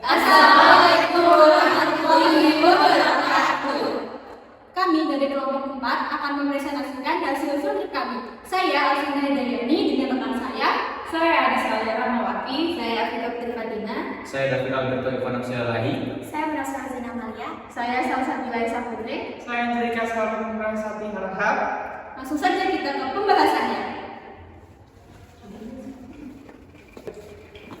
Assalamualaikum warahmatullahi wabarakatuh. Kami dari kelompok 4 akan mempresentasikan hasil survei kami. Saya Alvina Hidayani dengan rekan saya Adisya Rahmawati, saya Afika Putri Fatina, saya David Alberto Ivanapsialahi, saya Merasa Hazina Malia, saya Salsabila Isaputri. saya Angelika Sati Harahap. Langsung saja kita ke pembahasannya.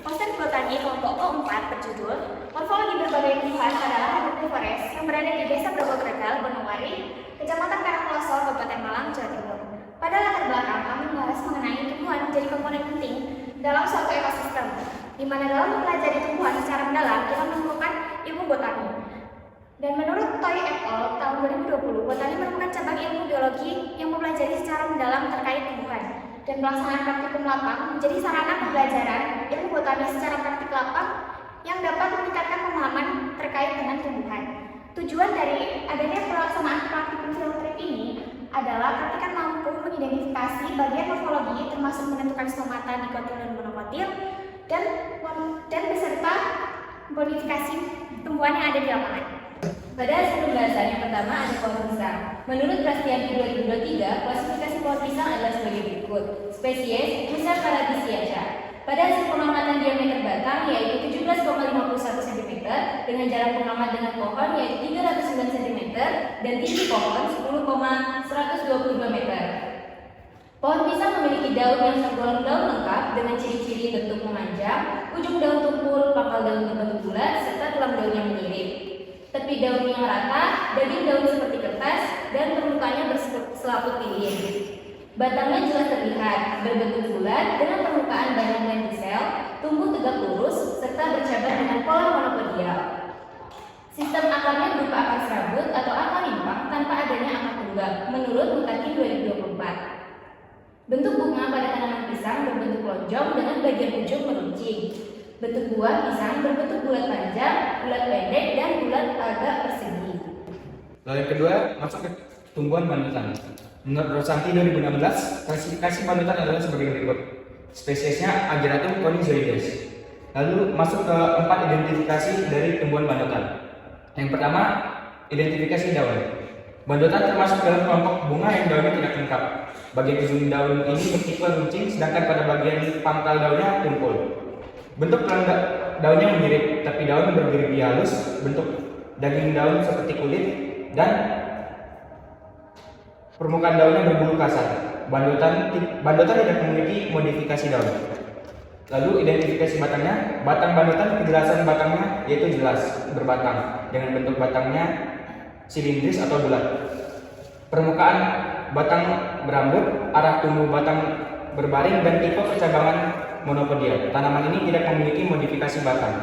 Poster botani kelompok O4 berjudul Morfologi berbagai tumbuhan adalah Herbivores yang berada di Desa Grogol-Gregal, Bonowari, Kecamatan Karangploso, Kabupaten Malang, Jawa Timur. Pada latar belakang kami membahas mengenai tumbuhan menjadi komponen penting dalam suatu ekosistem, di mana dalam mempelajari tumbuhan secara mendalam kita menemukan ilmu botani. Dan menurut Toy et al. Tahun 2020, botani merupakan cabang ilmu biologi yang mempelajari secara mendalam terkait tumbuhan. Dan pelaksanaan praktikum lapang menjadi sarana pembelajaran ilmu botani secara praktik lapang yang dapat meningkatkan pemahaman terkait dengan tumbuhan. Tujuan dari adanya pelaksanaan praktikum field trip ini adalah praktikan mampu mengidentifikasi bagian morfologi termasuk menentukan stomata, dikotil, dan monokotil dan beserta modifikasi tumbuhan yang ada di lapangan. Pada hasil pembahasan yang pertama ada pohon pisang. Menurut Prastianti 2023, klasifikasi pohon pisang adalah sebagai berikut. Spesies Musa paradisiaca. Pada hasil pengamatan diameter batang yaitu 17,51 cm dengan jarak pengamat dengan pohon yaitu 309 cm dan tinggi pohon 10,122 meter. Pohon pisang memiliki daun yang tergolong daun lengkap dengan ciri-ciri bentuk memanjang, ujung daun tumpul, pangkal daun berbentuk bulat serta tulang daun yang menyirip. Tepi daun yang rata, daging daun seperti kertas, dan permukaannya berselaput lilin. Batangnya jelas terlihat, berbentuk bulat dengan permukaan banyak lentisel, tumbuh tegak lurus, serta bercabang dengan pola monopodial. Sistem akarnya berupa akar serabut atau akar rimpang tanpa adanya akar tunggal, menurut Mutakin 2024. Bentuk bunga pada tanaman pisang berbentuk lonjong dengan bagian ujung meruncing. Bentuk buah pisang berbentuk bulat panjang, bulat pendek, dan bulat agak persegi. Lalu yang kedua, masuk ke tumbuhan panutan. Menurut Rosanti 2016, klasifikasi panutan adalah sebagai berikut. Spesiesnya Ageratum conizoides. Lalu masuk ke 4 identifikasi dari tumbuhan panutan. Yang pertama, identifikasi daun. Panutan termasuk dalam kelompok bunga yang daunnya tidak lengkap. Bagian ujung daun ini bertipe runcing, sedangkan pada bagian pangkal daunnya tumpul. Bentuk daunnya mirip, tapi daun bergerigi halus, bentuk daging daun seperti kulit, dan permukaan daunnya berbulu kasar. Bandotan tidak memiliki modifikasi daun. Lalu identifikasi batangnya, batang bandotan kejelasan batangnya yaitu jelas, berbatang, dengan bentuk batangnya silindris atau bulat. Permukaan batang berambut, arah tumbuh batang berbaring, dan tipe percabangan monopodial. Tanaman ini tidak memiliki modifikasi batang.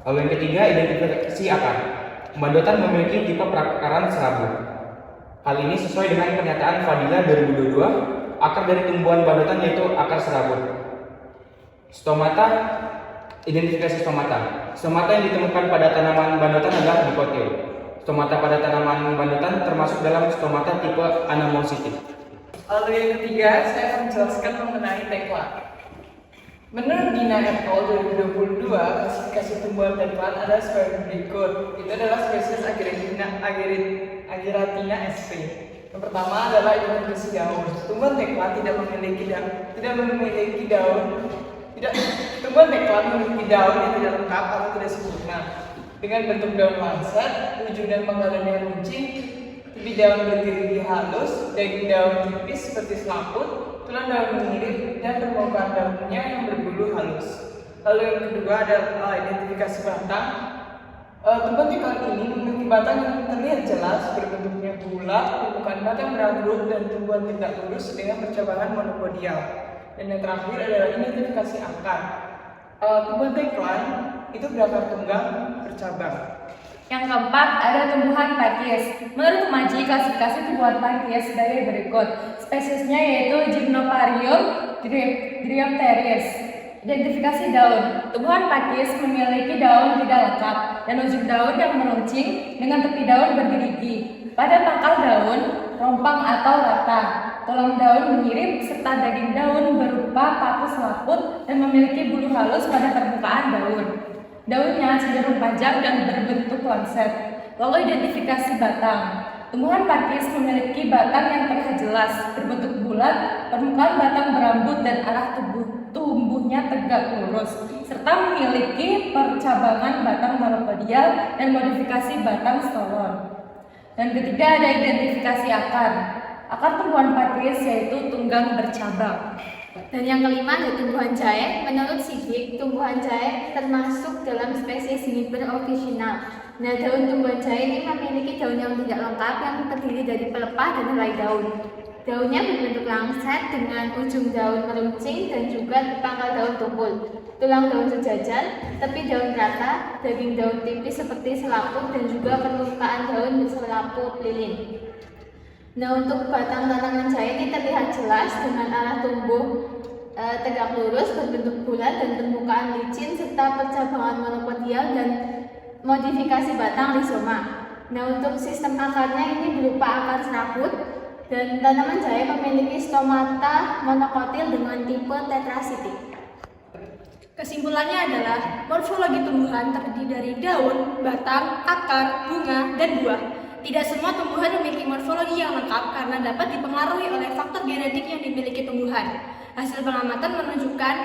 Lalu yang ketiga, identifikasi akar. Bandotan memiliki tipe perakaran serabut. Hal ini sesuai dengan pernyataan Fadila 2022, akar dari tumbuhan bandotan yaitu akar serabut. Stomata, identifikasi stomata. Stomata yang ditemukan pada tanaman bandotan adalah dikotil. Stomata pada tanaman bandotan termasuk dalam stomata tipe anamorphic. Lalu yang ketiga, saya akan menjelaskan mengenai tekla. Menurut Dina et al. 2022, klasifikasi tumbuhan tekla adalah sebagai berikut. Itu adalah spesies Ageratina sp. Yang pertama adalah identifikasi daun. Tumbuhan tekla Tumbuhan tekla memiliki daun yang tidak lengkap atau tidak sempurna, dengan bentuk daun lancet, ujung dan pangkal daunnya runcing, tepi daun bergerigi halus, daging daun tipis seperti selaput, tulang daun menyirip, dan permukaan daunnya yang berbulu halus. Lalu yang kedua adalah identifikasi batang. Tumbuhan tekla ini memiliki batang yang terlihat jelas, berbentuknya bulat, permukaan batang berambut, dan tumbuhan tegak lurus dengan percabangan monopodial. Dan yang terakhir adalah identifikasi akar. Tumbuhan tekla itu berakar tunggal bercabang. Yang keempat ada tumbuhan Pythias. Menurut Maji, klasifikasi tumbuhan Pythias sebagai berikut. Spesiesnya yaitu Gymnoparium Dryopteris. Identifikasi daun. Tumbuhan Pythias memiliki daun tidak lengkap dan ujung daun yang meruncing dengan tepi daun bergerigi. Pada pangkal daun, rompang atau rata. Tulang daun menyirip serta daging daun berupa paku selaput dan memiliki bulu halus pada permukaan daun. Daunnya cenderung panjang dan berbentuk lancet. Lalu identifikasi batang. Tumbuhan pakis memiliki batang yang terlihat jelas, berbentuk bulat, permukaan batang berambut dan arah tumbuhnya tegak lurus, serta memiliki percabangan batang monopodial dan modifikasi batang stolon. Dan ketiga ada identifikasi akar. Akar tumbuhan pakis yaitu tunggang bercabang. Dan yang kelima ada tumbuhan jahe. Menurut Sidik, tumbuhan jahe termasuk dalam spesies Juniper officinal. Nah, daun tumbuhan jahe ini memiliki daun yang tidak lengkap yang terdiri dari pelepah dan helai daun. Daunnya berbentuk lancet dengan ujung daun meruncing dan juga pangkal daun tumpul. Tulang daun sejajar, tepi daun rata, daging daun tipis seperti selaput dan juga permukaan daun berselaput lilin. Nah, untuk batang tanaman jahe ini terlihat jelas dengan arah tumbuh tegak lurus, berbentuk bulat dan permukaan licin serta percabangan monopodial dan modifikasi batang rizoma. Nah, untuk sistem akarnya ini berupa akar serabut dan tanaman jahe memiliki stomata monokotil dengan tipe tetrasitik. Kesimpulannya adalah morfologi tumbuhan terdiri dari daun, batang, akar, bunga, dan buah. Tidak semua tumbuhan memiliki morfologi yang lengkap karena dapat dipengaruhi oleh faktor genetik yang dimiliki tumbuhan. Hasil pengamatan menunjukkan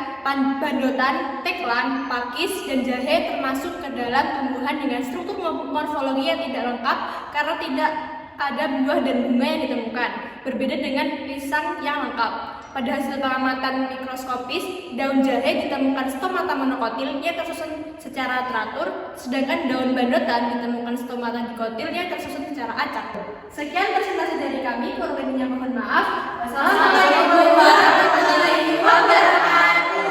bandotan, teklan, pakis, dan jahe termasuk ke dalam tumbuhan dengan struktur morfologi yang tidak lengkap karena tidak ada buah dan bunga yang ditemukan, berbeda dengan pisang yang lengkap. Pada hasil pengamatan mikroskopis, daun jahe ditemukan stomata monokotil yang tersusun secara teratur, sedangkan daun bandotan ditemukan stomata dikotil yang tersusun secara acak. Sekian presentasi dari kami, kurang lebihnya mohon maaf. Wassalamualaikum warahmatullahi wabarakatuh.